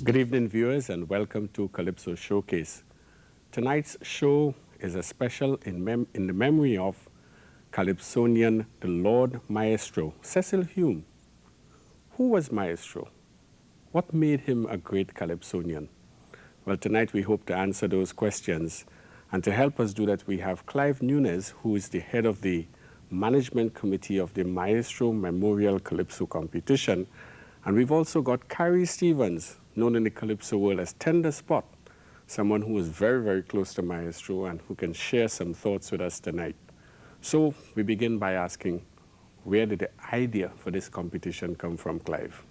Good evening, viewers, and welcome to Calypso Showcase. Tonight's show is a special in the memory of Calypsonian, the Lord Maestro, Cecil Hume. Who was Maestro? What made him a great Calypsonian? Well, tonight we hope to answer those questions. And to help us do that, we have Clive Nunes, who is the head of the management committee of the Maestro Memorial Calypso Competition. And we've also got Carrie Stevens, known in the Calypso world as Tender Spot, someone who is very, very close to Maestro and who can share some thoughts with us tonight. So we begin by asking, where did the idea for this competition come from, Clive?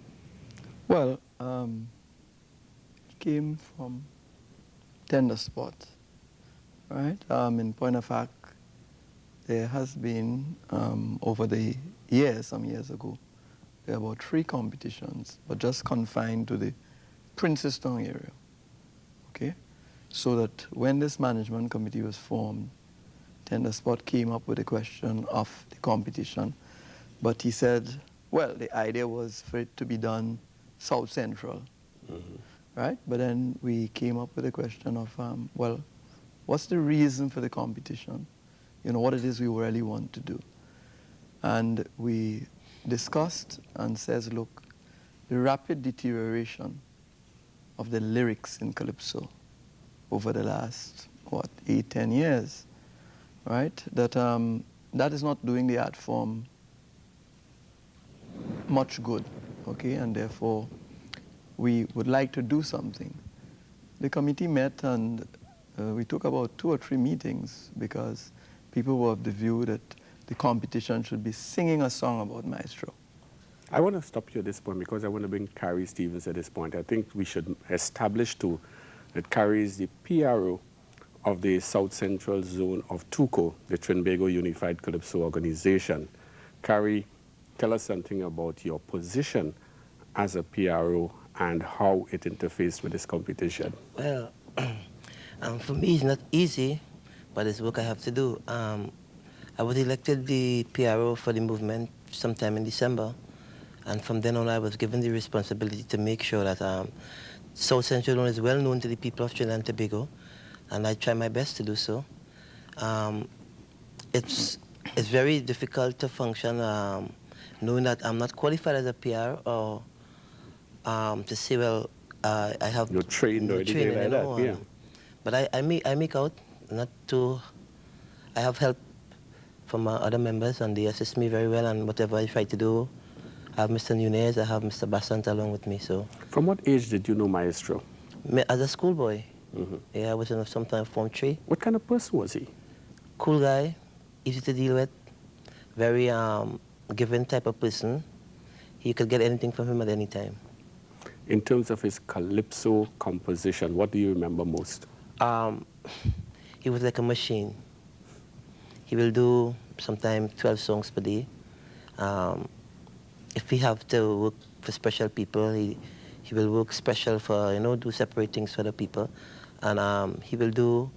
Well, it came from Tender Spot, right? In point of fact, there has been, over the years, some years ago, there were about 3 competitions, but just confined to the Princestown area, okay? So that when this management committee was formed, Tender Spot came up with the question of the competition, but he said, well, the idea was for it to be done South Central, right? But then we came up with the question of, well, what's the reason for the competition? You know, what it is we really want to do. And we discussed and says, look, the rapid deterioration of the lyrics in Calypso over the last, 8, 10 years, right? That, that is not doing the art form much good, okay? And therefore, we would like to do something. The committee met and we took about 2 or 3 meetings because people were of the view that the competition should be singing a song about Maestro. I want to stop you at this point because I want to bring Carrie Stevens at this point. I think we should establish too that Carrie is the PRO of the South Central Zone of TUCO, the Trinidadian Unified Calypso Organization. Carrie, tell us something about your position as a PRO and how it interfaces with this competition. Well, for me it's not easy, but it's work I have to do. I was elected the PRO for the movement sometime in December, and from then on I was given the responsibility to make sure that South Central Zone is well known to the people of Trinidad and Tobago, and I try my best to do so. It's very difficult to function knowing that I'm not qualified as a PR or to say, well, I have no training or anything like that, yeah. But I make out, not to, I have help from other members and they assist me very well, and whatever I try to do, I have Mr. Nunes, I have Mr. Bassant along with me, so. From what age did you know Maestro? As a schoolboy. Yeah, I was in sometime Form 3. What kind of person was he? Cool guy, easy to deal with, very giving type of person. You could get anything from him at any time. In terms of his Calypso composition, what do you remember most? He was like a machine. He will do sometimes 12 songs per day. If we have to work for special people, he will work special for, you know, do separate things for the people. And he will do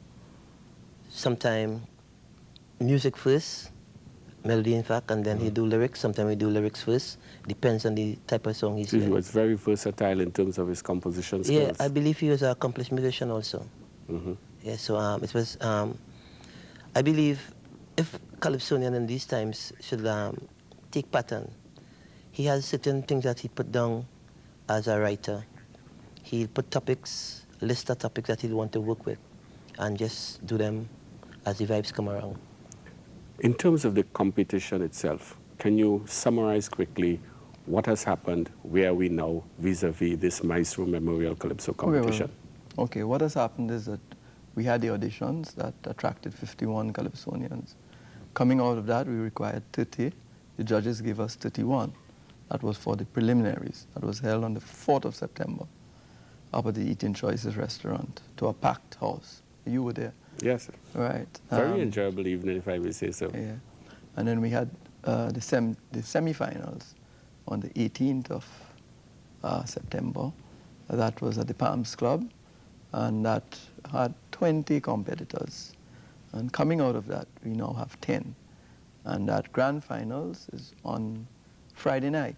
sometime music first, melody in fact, and then he do lyrics. Sometimes we do lyrics first. Depends on the type of song he's doing. He was very versatile in terms of his composition skills. Yeah, I believe he was an accomplished musician also. Yeah, so it was, I believe if Calypsonian in these times should take pattern, he has certain things that he put down as a writer. He'll put topics, list of topics that he'll want to work with, and just do them as the vibes come around. In terms of the competition itself, can you summarize quickly what has happened, where are we now vis-a-vis this Maestro Memorial Calypso competition? Okay, what has happened is that we had the auditions that attracted 51 Calypsonians. Coming out of that, we required 30. The judges gave us 31. That was for the preliminaries. That was held on the 4th of September up at the Eating Choices restaurant to a packed house. You were there. Yes. Right. Very enjoyable evening, if I may say so. Yeah. And then we had the semi-finals on the 18th of September. That was at the Palms Club, and that had 20 competitors. And coming out of that, we now have 10. And that grand finals is on Friday night.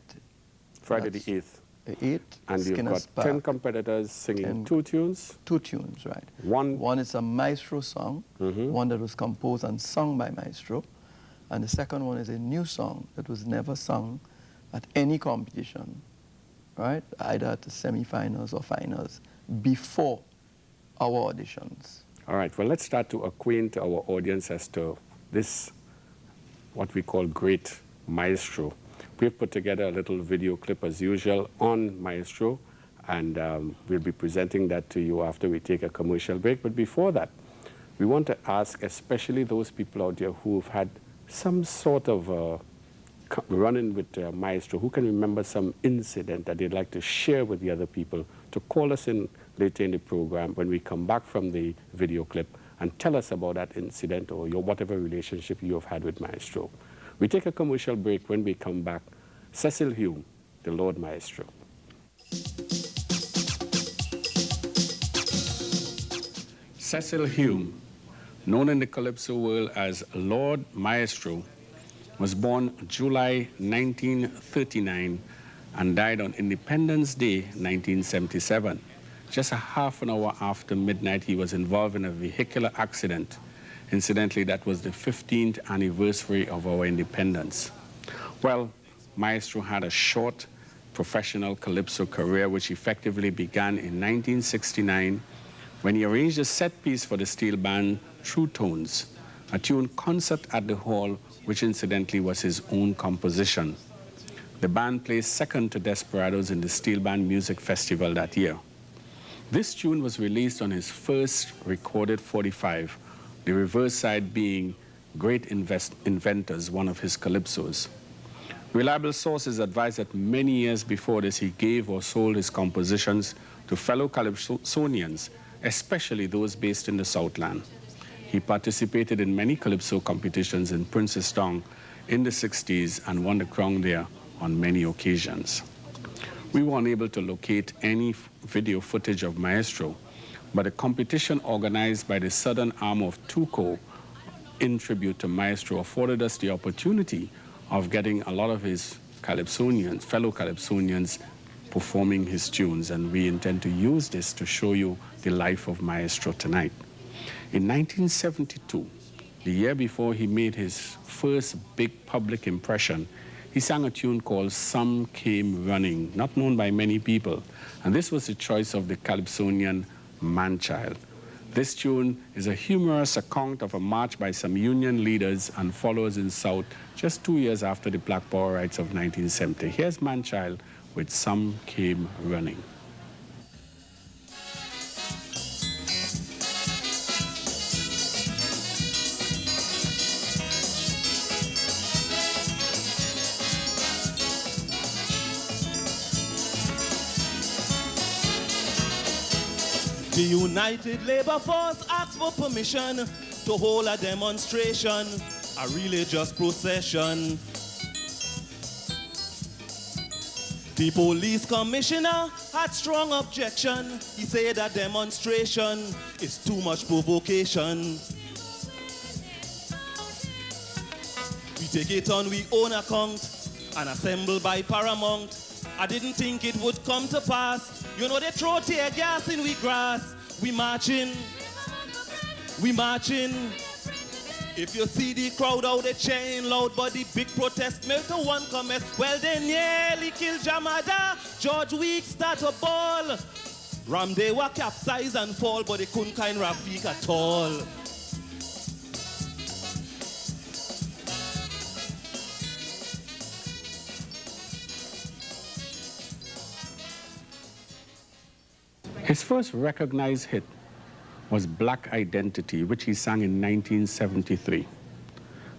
Friday the 8th. 8. And you've got Skinner's 10 Park. competitors singing 10 2 tunes. 2 tunes, right. One One is a Maestro song, one that was composed and sung by Maestro. And the second one is a new song that was never sung at any competition, right? Either at the semifinals or finals before our auditions. All right, well, let's start to acquaint our audience as to this, what we call great Maestro. We've put together a little video clip as usual on Maestro, and we'll be presenting that to you after we take a commercial break. But before that, we want to ask especially those people out there who've had some sort of run-in with Maestro, who can remember some incident that they'd like to share with the other people, to call us in later in the program when we come back from the video clip and tell us about that incident or your whatever relationship you have had with Maestro. We take a commercial break. When we come back, Cecil Hume, the Lord Maestro. Cecil Hume, known in the Calypso world as Lord Maestro, was born July 1939 and died on Independence Day 1977. Just a half an hour after midnight, he was involved in a vehicular accident. Incidentally, that was the 15th anniversary of our independence. Well, Maestro had a short professional calypso career, which effectively began in 1969 when he arranged a set piece for the steel band True Tones, a tune concert at the hall, which incidentally was his own composition. The band placed second to Desperados in the Steel Band Music Festival that year. This tune was released on his first recorded 45, the reverse side being Great Inventors, one of his calypsos. Reliable sources advise that many years before this, he gave or sold his compositions to fellow calypsonians, especially those based in the Southland. He participated in many calypso competitions in Princestown in the 60s and won the crown there on many occasions. We were unable to locate any video footage of Maestro, but a competition organized by the Southern arm of TUCO in tribute to Maestro afforded us the opportunity of getting a lot of his calypsonians, fellow calypsonians, performing his tunes, and we intend to use this to show you the life of Maestro tonight. In 1972, the year before he made his first big public impression, he sang a tune called Some Came Running, not known by many people, and this was the choice of the Calypsonian Manchild. This tune is a humorous account of a march by some union leaders and followers in South just 2 years after the Black Power riots of 1970. Here's Manchild with Some Came Running. The United Labour Force asked for permission to hold a demonstration, a religious procession. The police commissioner had strong objection. He said that demonstration is too much provocation. We take it on we own account and assemble by Paramount. I didn't think it would come to pass. You know they throw tear gas in we grass. We marching. We marching. If you see the crowd out there cheering loud, but the big protest made to one comment. Well, they nearly killed Jamada. George Weeks start a ball. Ramday were capsized and fall, but they couldn't kind Rafik at all. His first recognized hit was Black Identity, which he sang in 1973.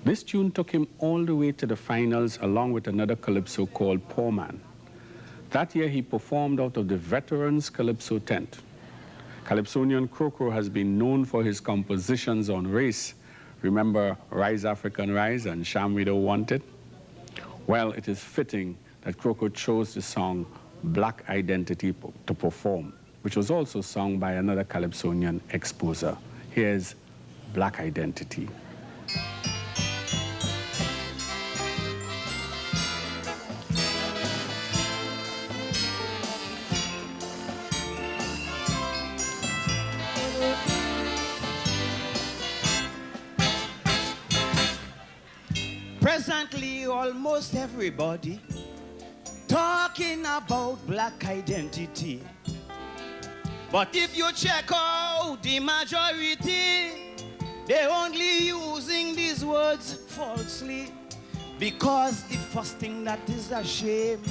This tune took him all the way to the finals along with another calypso called Poor Man. That year he performed out of the Veterans Calypso tent. Calypsonian Crocro has been known for his compositions on race. Remember Rise African Rise and Sham We Don't Want It? Well, it is fitting that Crocro chose the song Black Identity to perform, which was also sung by another Calypsonian exposer. Here's Black Identity. Presently, almost everybody talking about black identity. But if you check out the majority, they're only using these words falsely. Because the first thing that is a shame,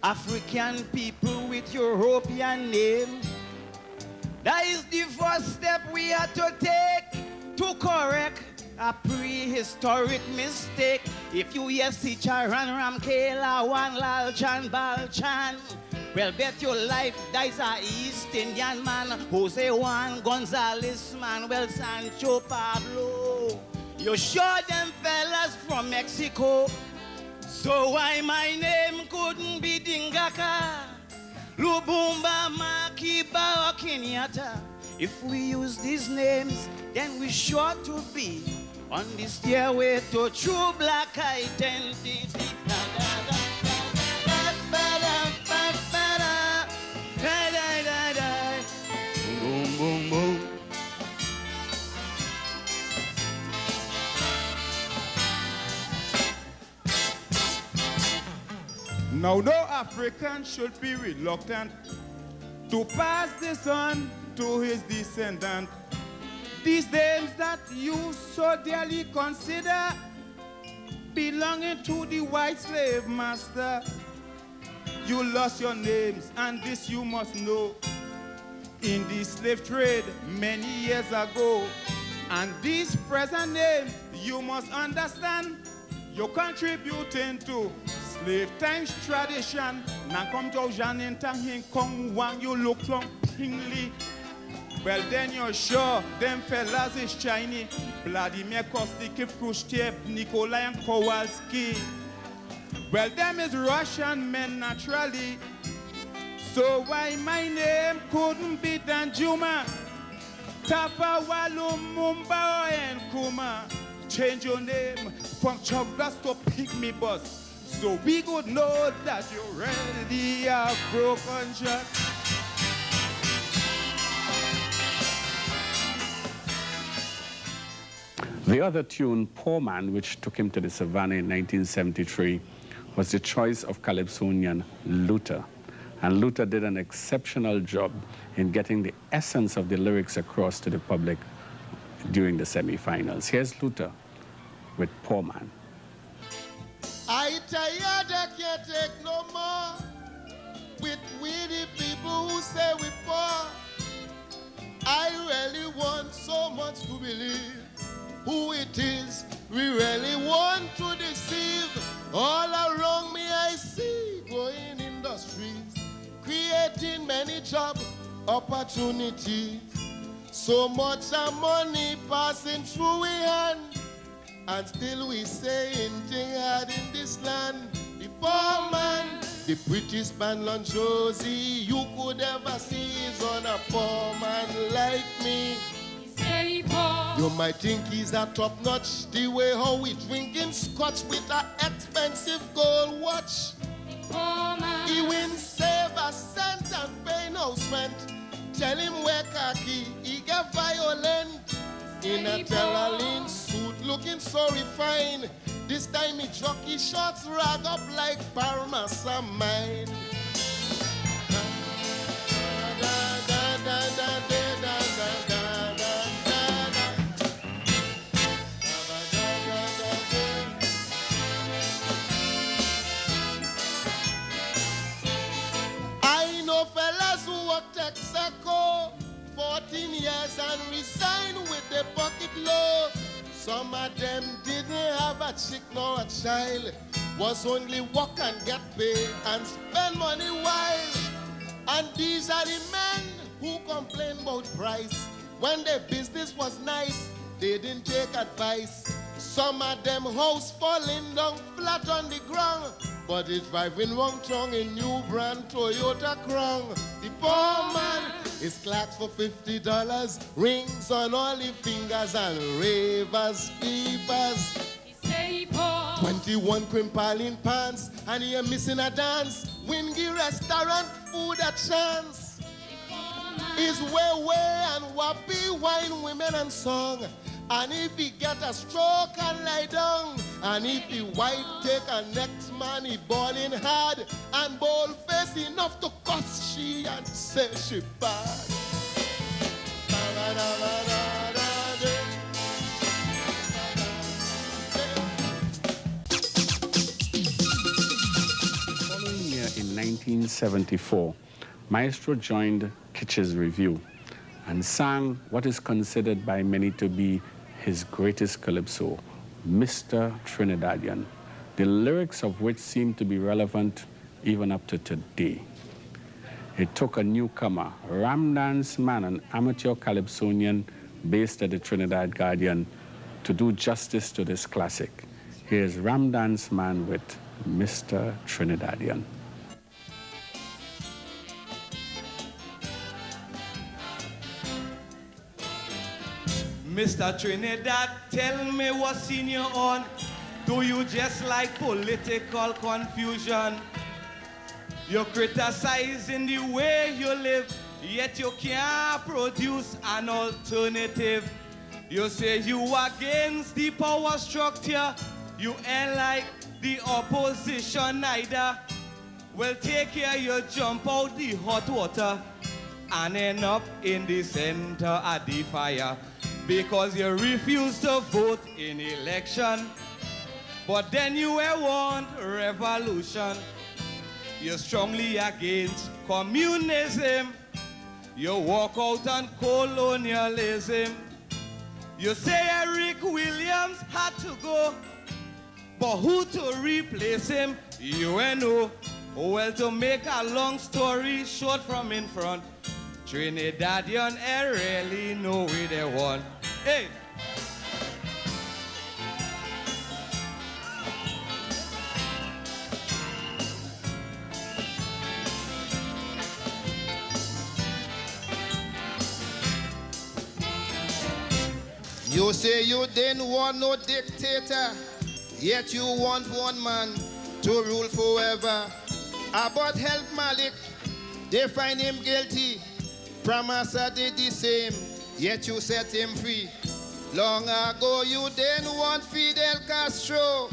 African people with European name, that is the first step we have to take to correct a prehistoric mistake. If you hear Sicharan Ramkela, Wan Lal Chan Balchan, well, bet your life dies a East Indian man, Jose Juan Gonzalez man, well, Sancho Pablo. You sure them fellas from Mexico? So why my name couldn't be Dingaka, Lubumba, Makiba, or Kenyatta? If we use these names, then we're sure to be on the stairway to true black identity. Boom, boom, boom. Now, no African should be reluctant to pass this on to his descendant. These names that you so dearly consider belonging to the white slave master. You lost your names, and this you must know. In the slave trade many years ago, and these present names you must understand, you're contributing to slave times tradition. Now come to Janin Tang Kong Wang, you look long pingly. Well, then you're sure them fellas is Chinese. Vladimir Kostyk, Khrushchev, Nikolai and Kowalski. Well, them is Russian men naturally. So why my name couldn't be Danjuma, Tafawalu, Mumba and Kuma? Change your name from Chogdas to Pygmy Bus, so we could know that you're ready a broken shot. The other tune, Poor Man, which took him to the Savannah in 1973, was the choice of Calypsonian Luther. And Luther did an exceptional job in getting the essence of the lyrics across to the public during the semi-finals. Here's Luther with Poor Man. I tired, I can't take no more with we the people who say we poor. I really want so much to believe who it is we really want to deceive. All around me I see growing industries, creating many job opportunities. So much money passing through we hand, and still we saying thing hard in this land. The poor man, the prettiest man on Josie you could ever see is on a poor man like me. You might think he's a top notch, the way how we drinking scotch with an expensive gold watch. He win save a cent and pay no rent. Tell him where khaki, he get violent. In a Terraline suit, looking so refined. This time he jockey shots rag up like Parmesan mine. I know fellas who work Texaco 14 years and resign with the pocket low. Some of them didn't have a chick nor a child, was only work and get paid and spend money wild. And these are the men who complain about price. When their business was nice, they didn't take advice. Some of them house falling down flat on the ground, but it's driving wrong tongue in new brand Toyota Crown. The poor man is clocks for $50, rings on all the fingers and ravers, peepers. 21 crimpling pants, and he missing a dance. Wingy restaurant food a chance. Is way and wappy wine, women and song. And if he get a stroke and lie down, and And if the wife take a next man, he balling hard and bold face enough to cuss she and say she bad. Following year in 1974, Maestro joined Kitsch's Review and sang what is considered by many to be his greatest calypso, Mr. Trinidadian, the lyrics of which seem to be relevant even up to today. It took a newcomer, ram dance man, an amateur calypsonian based at the Trinidad Guardian, to do justice to this classic. Here's Ram Dance Man with Mr. Trinidadian. Mr. Trinidad, tell me what's in your on. Do you just like political confusion? You're criticizing the way you live, yet you can't produce an alternative. You say you against the power structure, you ain't like the opposition either. Well, take care, you jump out the hot water and end up in the center of the fire because you refuse to vote in election. But then you want revolution. You're strongly against communism. You walk out on colonialism. You say Eric Williams had to go, but who to replace him? You ain't know. Well, to make a long story short from in front, Trinidadian ain't really know where they want. Hey! You say you didn't want no dictator, yet you want one man to rule forever. About Help Malik, they find him guilty. Pramasa did the same, yet you set him free. Long ago you didn't want Fidel Castro,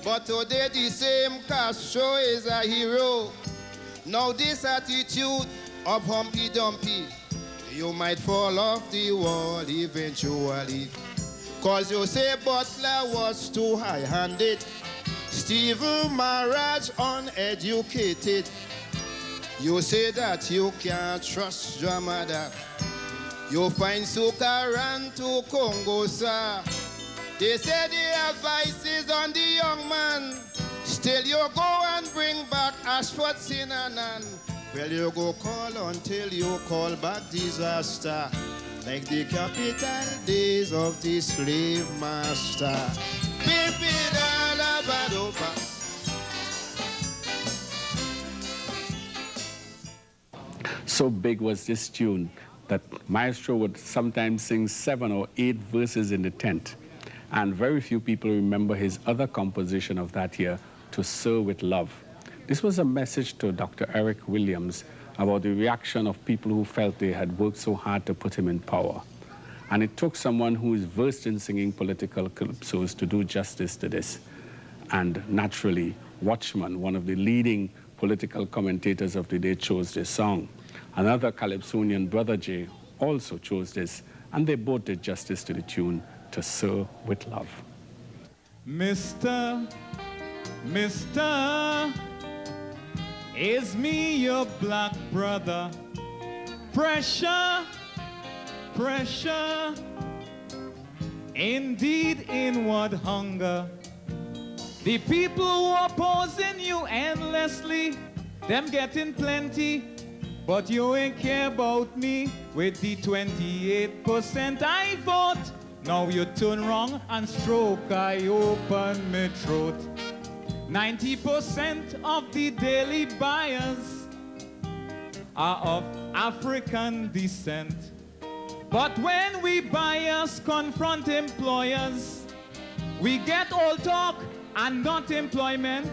but today the same Castro is a hero. Now this attitude of Humpty Dumpty, you might fall off the wall eventually. Cause you say Butler was too high-handed, Stephen Maraj uneducated. You say that you can't trust your mother. You find Sukaran to Congo, sir. They say the advice is on the young man. Still you go and bring back Ashford Sinanan. Well, you go call until you call back disaster, like the capital days of the slave master. So big was this tune that Maestro would sometimes sing 7 or 8 verses in the tent. And very few people remember his other composition of that year, To Serve with Love. This was a message to Dr. Eric Williams about the reaction of people who felt they had worked so hard to put him in power. And it took someone who is versed in singing political calypsos to do justice to this. And naturally, Watchman, one of the leading political commentators of the day, chose this song. Another Calypsonian, Brother J, also chose this, and they both did justice to the tune, To Serve with Love. Mister, is me your black brother? Pressure, indeed inward hunger. The people who opposing you endlessly, them getting plenty, but you ain't care about me with the 28% I vote. Now you turn wrong and stroke, I open my throat. 90% of the daily buyers are of African descent. But when we buyers confront employers, we get all talk and not employment.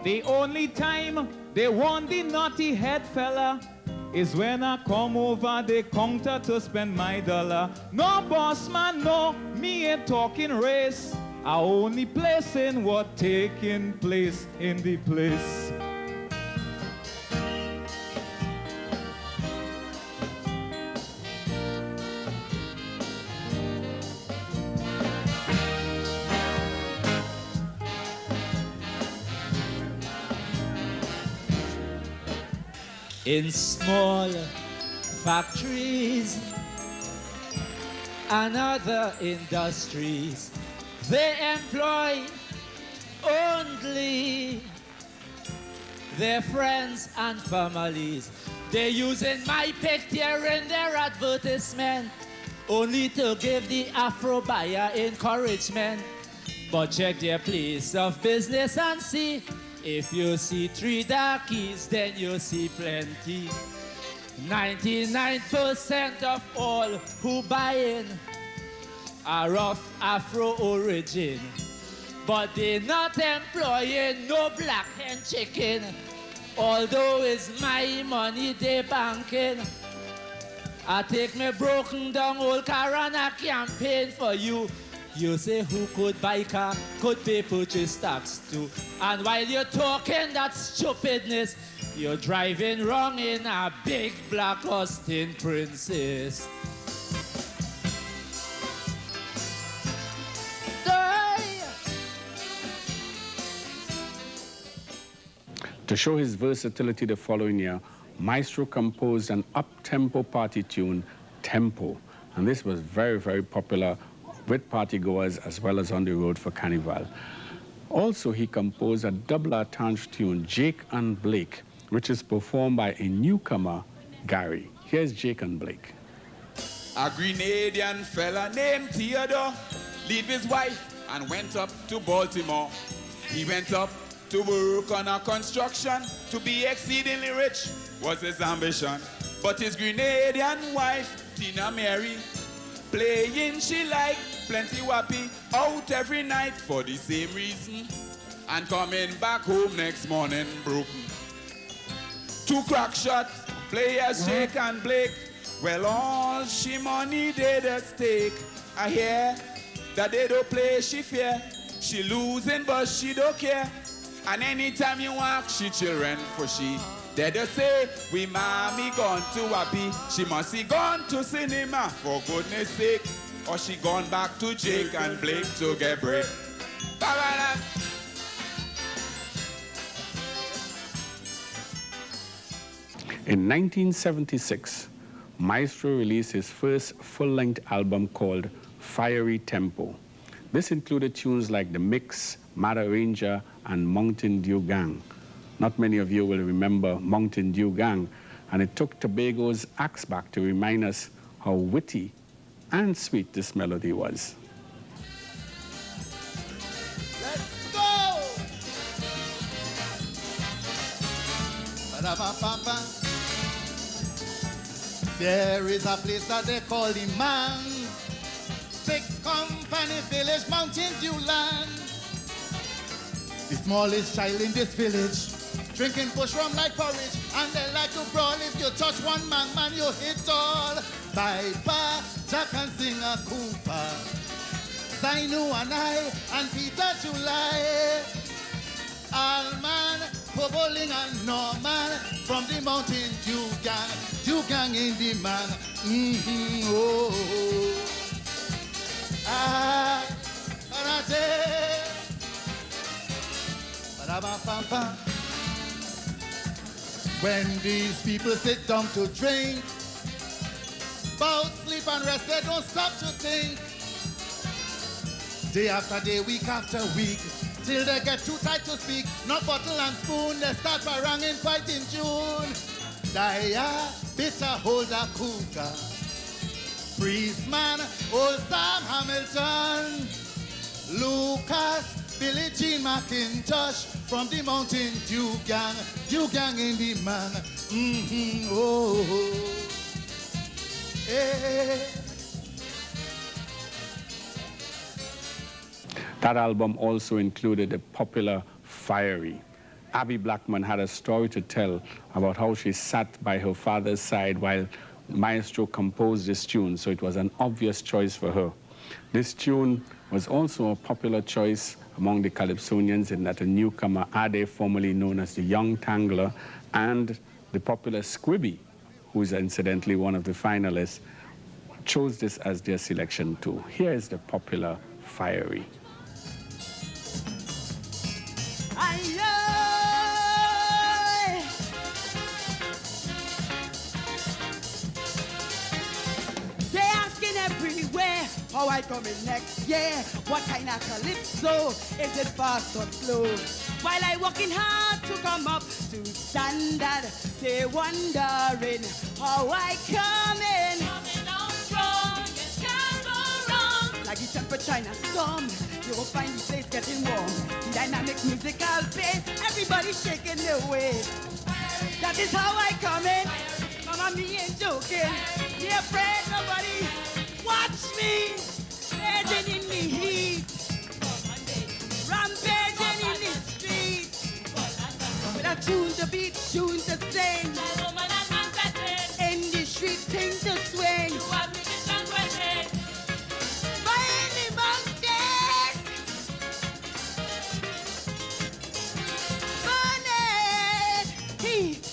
The only time they want the naughty head fella is when I come over the counter to spend my dollar. No boss man, no, me ain't talking race. are only placing what taking place in the place. In small factories and other industries, they employ only their friends and families. They're using my picture in their advertisement only to give the Afro buyer encouragement. But check their place of business and see. If you see 3 darkies, then you see plenty. 99% of all who buy in are of Afro origin, but they're not employing no black hen chicken, although it's my money they banking. I take me broken down old car and I campaign for you. You say who could buy car, could pay purchase tax too. And while you're talking that stupidness, you're driving wrong in a big black Austin Princess. To show his versatility the following year, Maestro composed an up-tempo party tune, Tempo. And this was very, very popular with partygoers as well as on the road for Carnival. Also, he composed a double entendre tune, Jake and Blake, which is performed by a newcomer, Gary. Here's Jake and Blake. A Grenadian fella named Theodore leave his wife and went up to Baltimore. He went up to work on a construction. To be exceedingly rich was his ambition. But his Grenadian wife, Tina Mary, playing she like plenty wappy out every night for the same reason, and coming back home next morning broken. 2 crack shot players, Jake and Blake. Well, all she money they at stake. I hear that they don't play, she fear. She losing but she don't care. And anytime you ask she children for she, they just say we mommy gone to Wappy. She must be gone to cinema for goodness sake, or she gone back to Jake and Blake to get break. In 1976, Maestro released his first full-length album called Firey Tempo. This included tunes like The Mix, Mother Ranger, and Mountain Dew Gang. Not many of you will remember Mountain Dew Gang, and it took Tobago's Axeback to remind us how witty and sweet this melody was. Let's go! Ba-da-ba-ba-ba. There is a place that they call the Man. 6 Company Village, Mountain Dew Land. The smallest child in this village, drinking bush rum like porridge, and they like to brawl. If you touch one man, you hit all. Piper, Jack and Singer Cooper, Zainu and I, and Peter July, Alman, Poboling and Norman, from the Mountain Dew Gang in the man. Oh, ah, when these people sit down to drink, about sleep and rest, they don't stop to think. Day after day, week after week, till they get too tight to speak. Not bottle and spoon, they start baranging quite in June. Dia, bitter holder cooker, Priestman, old Sam Hamilton, Lucas, Billie Jean McIntosh, from the Mountain Dew Gang in the man. Oh, hey. That album also included the popular Firey. Abby Blackman had a story to tell about how she sat by her father's side while Maestro composed this tune, so it was an obvious choice for her. This tune was also a popular choice among the Calypsonians in that a newcomer, Ade, formerly known as the Young Tangler, and the popular Squibby, who is incidentally one of the finalists, chose this as their selection too. Here is the popular Firey. They're asking everywhere how I come in next year. What kind of calypso? Is it fast or slow? While I working hard to come up to standard, they wondering how I come in. Coming on strong, it can't go wrong. Like the temperature in a storm, you will find the place getting warm. Dynamic musical bass, everybody shaking their way. That is how I come in. Mama, me ain't joking. Be afraid nobody. Watch me, raging in the heat, rampaging in the street. With a tune to beat, tune to sing. In the street, thing to swing. By any mountain, burning heat,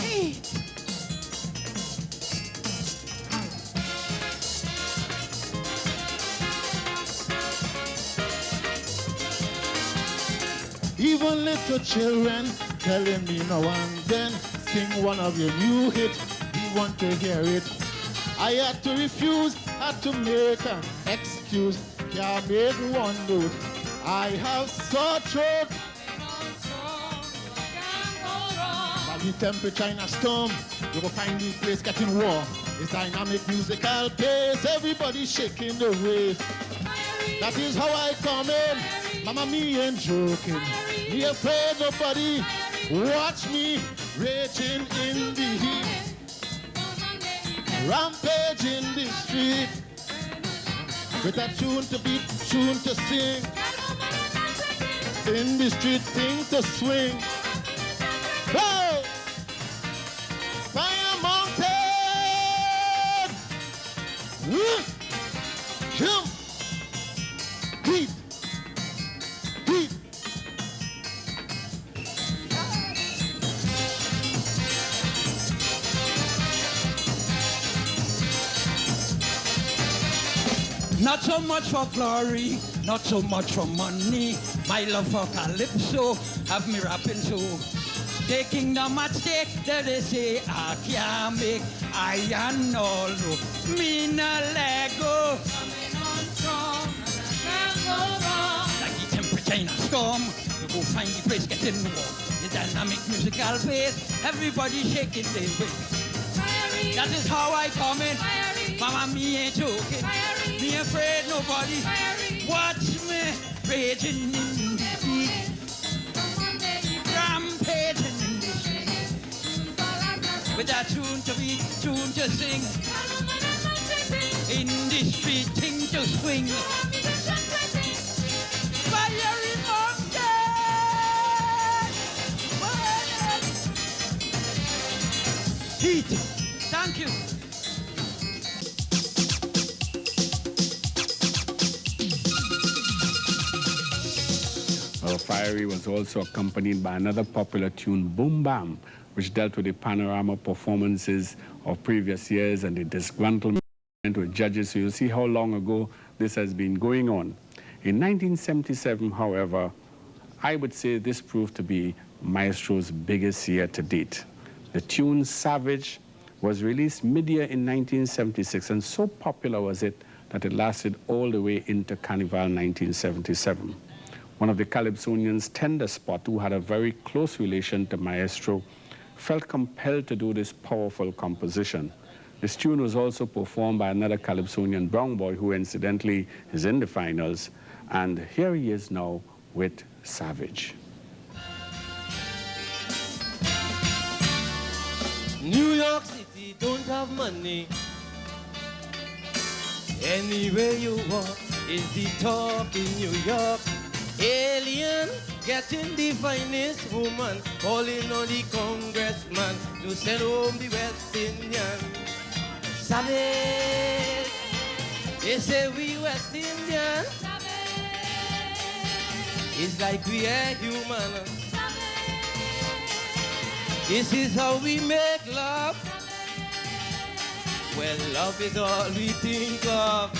heat. Even little children telling me now and then, sing one of your new hits, we want to hear it. I had to refuse, had to make an excuse, can't make one note. I have sore throat. By the temperature in a storm, you will find the place getting warm. It's dynamic musical pace, everybody shaking the waist. That is how I come in. Mama, me ain't joking. Be afraid nobody. Watch me raging in the heat, rampage in the street, with a tune to beat, tune to sing. In the street, thing to swing. Whoa! Fire mountain! Woo! Jump! Beat! Beat! Not so much for glory, not so much for money. My love for Calypso have me rapping so. The kingdom at stake, that they say I can't make. I am all me na Lego. Coming on strong, can't go wrong. Like the temperature in a storm, you go find the place getting warm. The dynamic musical bass, everybody shaking their waist. That is how I come in. Mama, me ain't joking. Me afraid nobody. Watch me raging in the heat, rampaging in the street, with a tune to beat, tune to sing. In the street, thing to swing. Fiery mountain, heat. Thank you. Well, Firey was also accompanied by another popular tune, Boom Bam, which dealt with the panorama performances of previous years and the disgruntlement with judges. So you'll see how long ago this has been going on. In 1977, however, I would say this proved to be Maestro's biggest year to date. The tune Savage was released mid-year in 1976, and so popular was it that it lasted all the way into Carnival 1977. One of the Calypsonians, Tender Spot, who had a very close relation to Maestro, felt compelled to do this powerful composition. This tune was also performed by another Calypsonian, Brown Boy, who incidentally is in the finals. And here he is now with Savage. New York City don't have money. Anywhere you walk is the talk in New York. Alien getting the finest woman, calling on the congressman to send home the West Indian. Savage, They say we West Indian. It's like we are human. This is how we make love. Well, love is all we think of.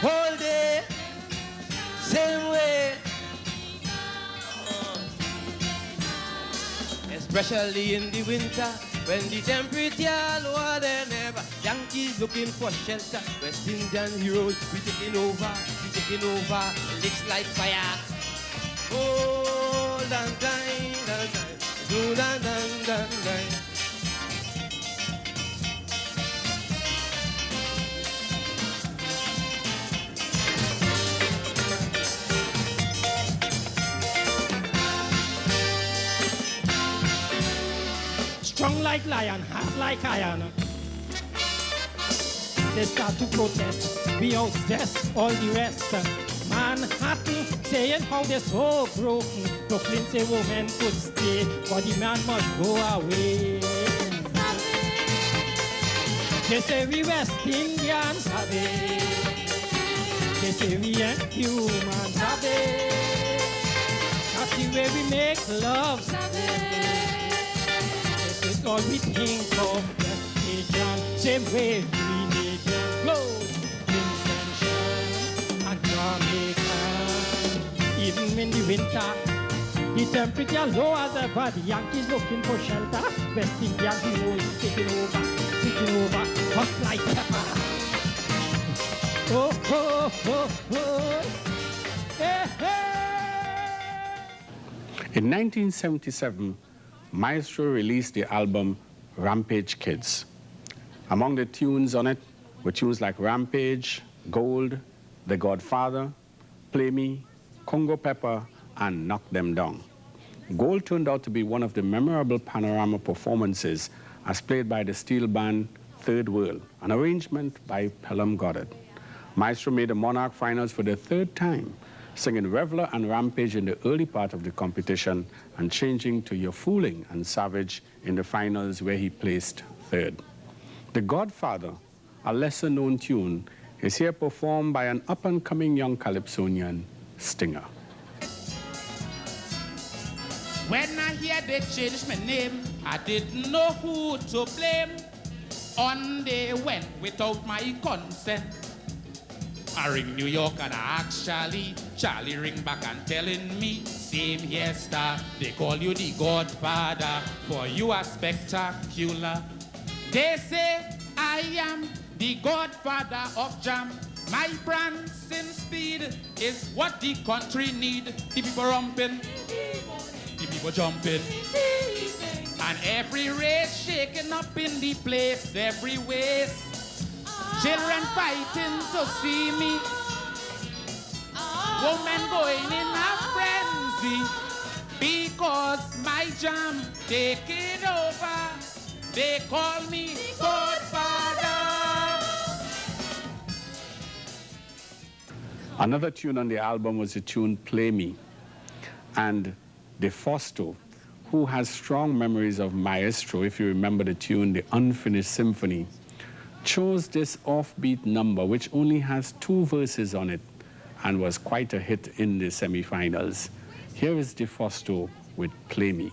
Whole day, same way. Especially in the winter, when the temperature lower than ever. Yankees looking for shelter. West Indian heroes, we taking over, we taking over. Licks like fire. Oh, dan dan dan dan, do dan dan dan dan. Strong like lion, hard like iron. They start to protest, we outzest all the rest. Manhattan saying how they're so broken. Brooklyn say women could stay, but the man must go away. They say we West Indians, they say we ain't human, that's the way we make love. This is all we think of, Asian, same way we need them clothes, Vincentian and Jamaican. Even in the winter, the temperature low as ever. The Yankees looking for shelter. West Indian heroes taking over, hot like pepper. Oh, oh, oh, oh, hey, hey. In 1977, Maestro released the album Rampage Kids. Among the tunes on it were tunes like Rampage, Gold, The Godfather, Play Me, Congo Pepper, and Knock Them Down. Gold turned out to be one of the memorable panorama performances as played by the steel band Third World, an arrangement by Pelham Goddard. Maestro made the Monarch finals for the third time, singing Reveler and Rampage in the early part of the competition and changing to You're Fooling and Savage in the finals where he placed third. The Godfather, a lesser-known tune, is here performed by an up-and-coming young Calypsonian, Stinger. When I hear they changed my name, I didn't know who to blame. On they went without my consent. I ring New York and I ask Charlie. Charlie ring back and telling me, same here star, they call you the Godfather, for you are spectacular. They say I am the Godfather of jam. My prancing speed is what the country need. The people romping, the people jumping, and every race shaking up in the place, every waist. Children fighting to see me, women going in a frenzy, because my jam taking over. They call me Godfather. Another tune on the album was the tune Play Me. And De Fausto, who has strong memories of Maestro, if you remember the tune, The Unfinished Symphony, chose this offbeat number, which only has 2 verses on it, and was quite a hit in the semi-finals. Here is De Fausto with Play Me.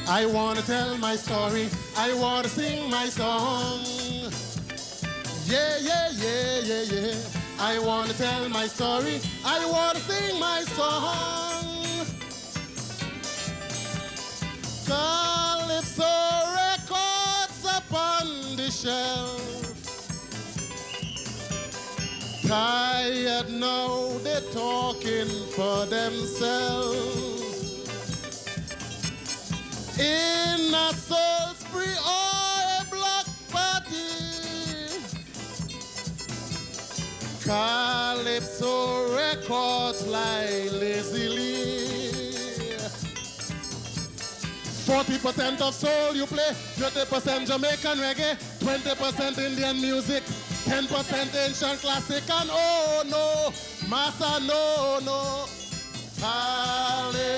I want to tell my story, I want to sing my song. Yeah, yeah, yeah, yeah, yeah. I want to tell my story, I want to sing my song. Calypso records upon the shelf. Tired now, they're talking for themselves. In a Salisbury or a block party, Calypso records lie lazily. 40% of soul you play, 30% Jamaican reggae, 20% Indian music, 10% ancient classic, and oh no, massa no, no. Calypso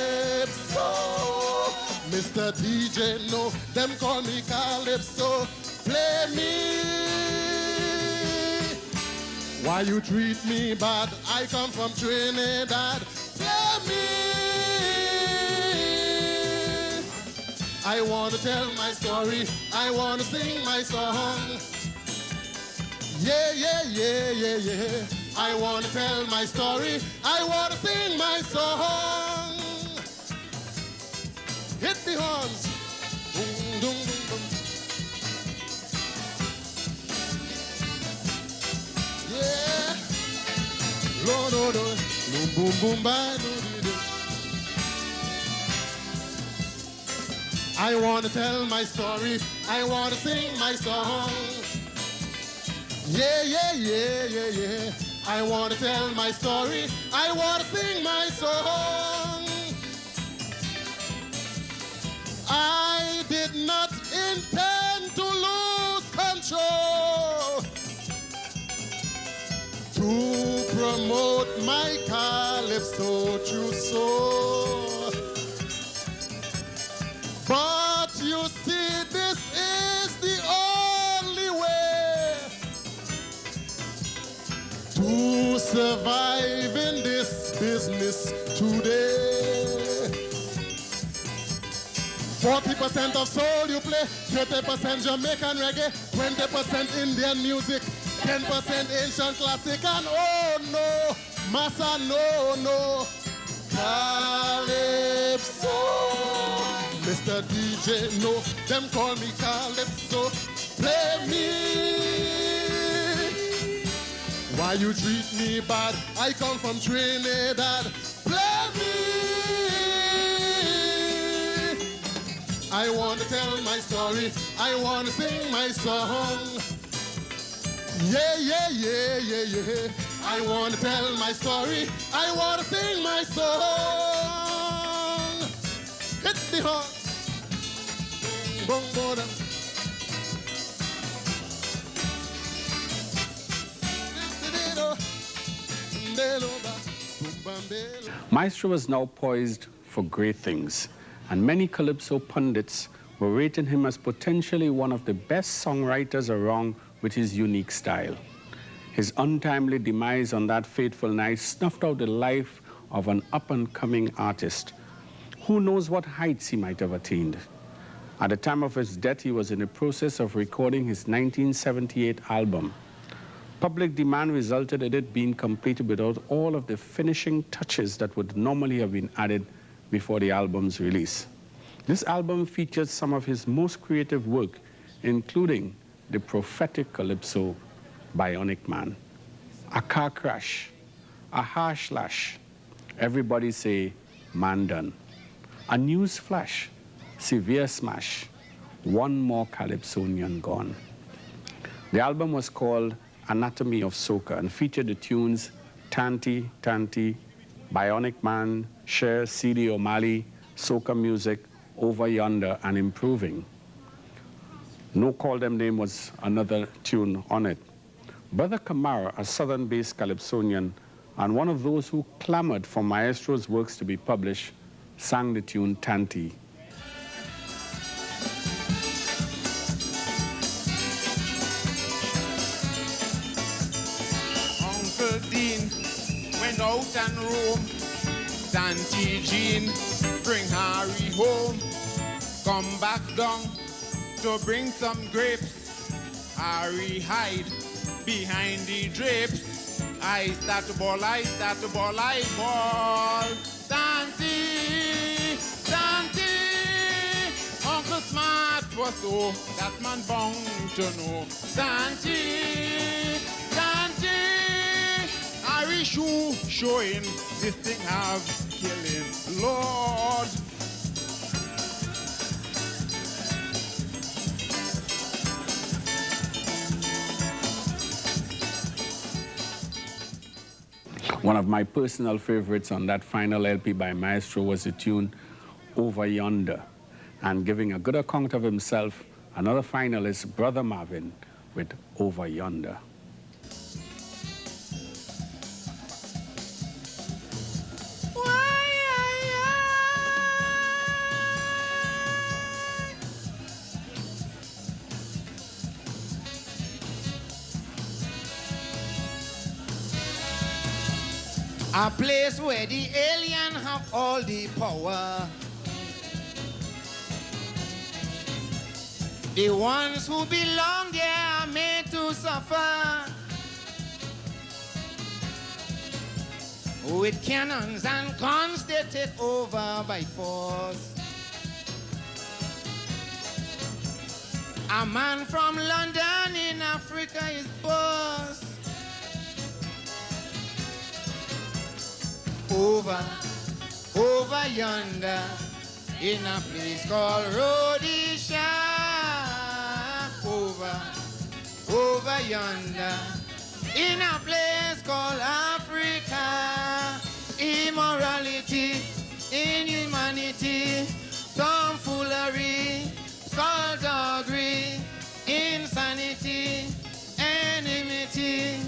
Mr. DJ, no, them call me Calypso. Play me. Why you treat me bad? I come from Trinidad. Play me. I want to tell my story. I want to sing my song. Yeah, yeah, yeah, yeah, yeah. I want to tell my story. I want to sing my song. Hit the horns. Boom, boom, boom, boom. Yeah. Lord, Lord, Lord. Boom, boom, boom, bye, do, do, do. I want to tell my story. I want to sing my song. Yeah, yeah, yeah, yeah, yeah. I want to tell my story. I want to sing my song. I did not intend to lose control to promote my calypso true soul. But you see, this is the only way to survive in this business today. 40% of soul you play, 30% Jamaican reggae, 20% Indian music, 10% ancient classic, and oh no, massa no, no, Calypso. Mr. DJ, no, them call me Calypso. Play me. Why you treat me bad? I come from Trinidad. Play me. I want to tell my story. I want to sing my song. Yeah, yeah, yeah, yeah, yeah. I want to tell my story. I want to sing my song. Hit the horn. Boom, boom, boom. Maestro was now poised for great things, and many Calypso pundits were rating him as potentially one of the best songwriters around with his unique style. His untimely demise on that fateful night snuffed out the life of an up-and-coming artist. Who knows what heights he might have attained? At the time of his death, he was in the process of recording his 1978 album. Public demand resulted in it being completed without all of the finishing touches that would normally have been added before the album's release. This album features some of his most creative work, including the prophetic Calypso, Bionic Man, A Car Crash, A Harsh Lash, Everybody Say Man Done, A News Flash, Severe Smash, One More Calypsonian Gone. The album was called Anatomy of Soca and featured the tunes Tanti, Tanti, Bionic Man, Cher, C.D. O'Malley, Soca Music, Over Yonder, and Improving. No Call Them Name was another tune on it. Brother Kamara, a southern-based Calypsonian, and one of those who clamored for Maestro's works to be published, sang the tune Tanti. Uncle Dean went out and roam. Tanti Jean bring Harry home. Come back down to bring some grapes. Harry hide behind the drapes. I start to ball, I start to ball, I ball. Tanti, Tanti. Uncle Smart was so that man bound to know. Tanti, Tanti. Harry shoe showing this thing have killing. Lord. One of my personal favorites on that final LP by Maestro was the tune Over Yonder. And giving a good account of himself, another finalist, Brother Marvin, with Over Yonder. A place where the alien have all the power. The ones who belong there are made to suffer. With cannons and guns they take over by force. A man from London in Africa is boss. Over yonder, in a place called Rhodesia. Over yonder, in a place called Africa. Immorality, inhumanity, tomfoolery, skullduggery, insanity, enmity,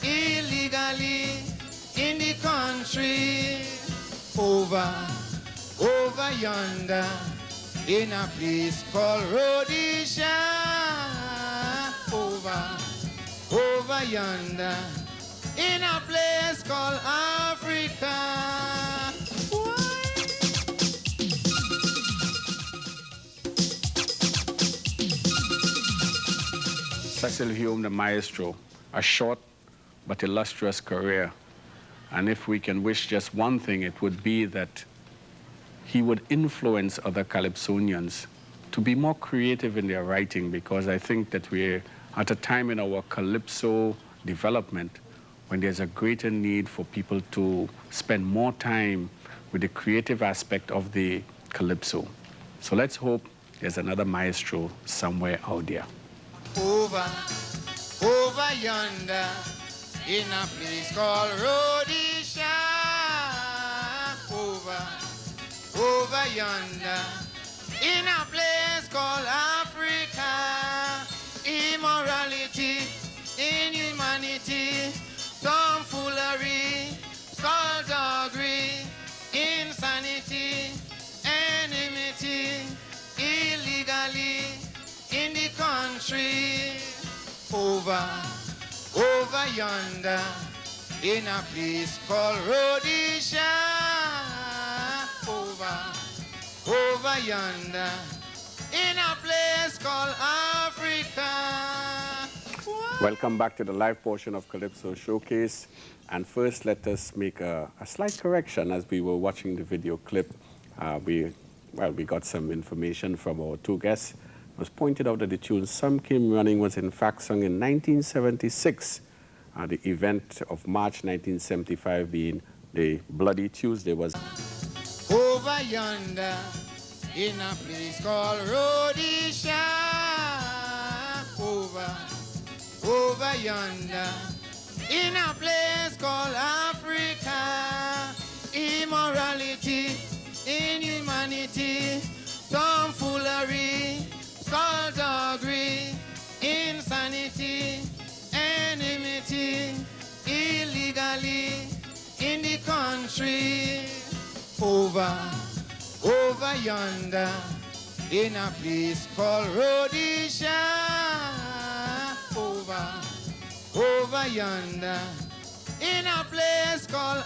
illegally in the country. Over yonder, in a place called Rhodesia. Over yonder, in a place called Africa. Cecil Hume, the maestro, a short but illustrious career. And if we can wish just one thing, it would be that he would influence other calypsonians to be more creative in their writing, because I think that we're at a time in our calypso development when there's a greater need for people to spend more time with the creative aspect of the calypso. So let's hope there's another maestro somewhere out there. Over yonder, in a place called Rhodesia. Over yonder, in a place called Africa. Immorality, inhumanity, tomfoolery, skullduggery, insanity, enmity, illegally in the country. Over yonder, in a place called Rhodesia. Over yonder, in a place called Africa. Welcome back to the live portion of Calypso Showcase. And first, let us make a slight correction. As we were watching the video clip, we got some information from our two guests. It was pointed out that the tune Some Came Running was in fact sung in 1976. The event of March 1975 being the Bloody Tuesday was... Over yonder, in a place called Rhodesia. Over yonder, in a place called Africa. Immorality, inhumanity, tomfoolery, skullduggery, insanity, enmity, illegally in the country. Over yonder, in a place called Rhodesia. Over yonder, in a place called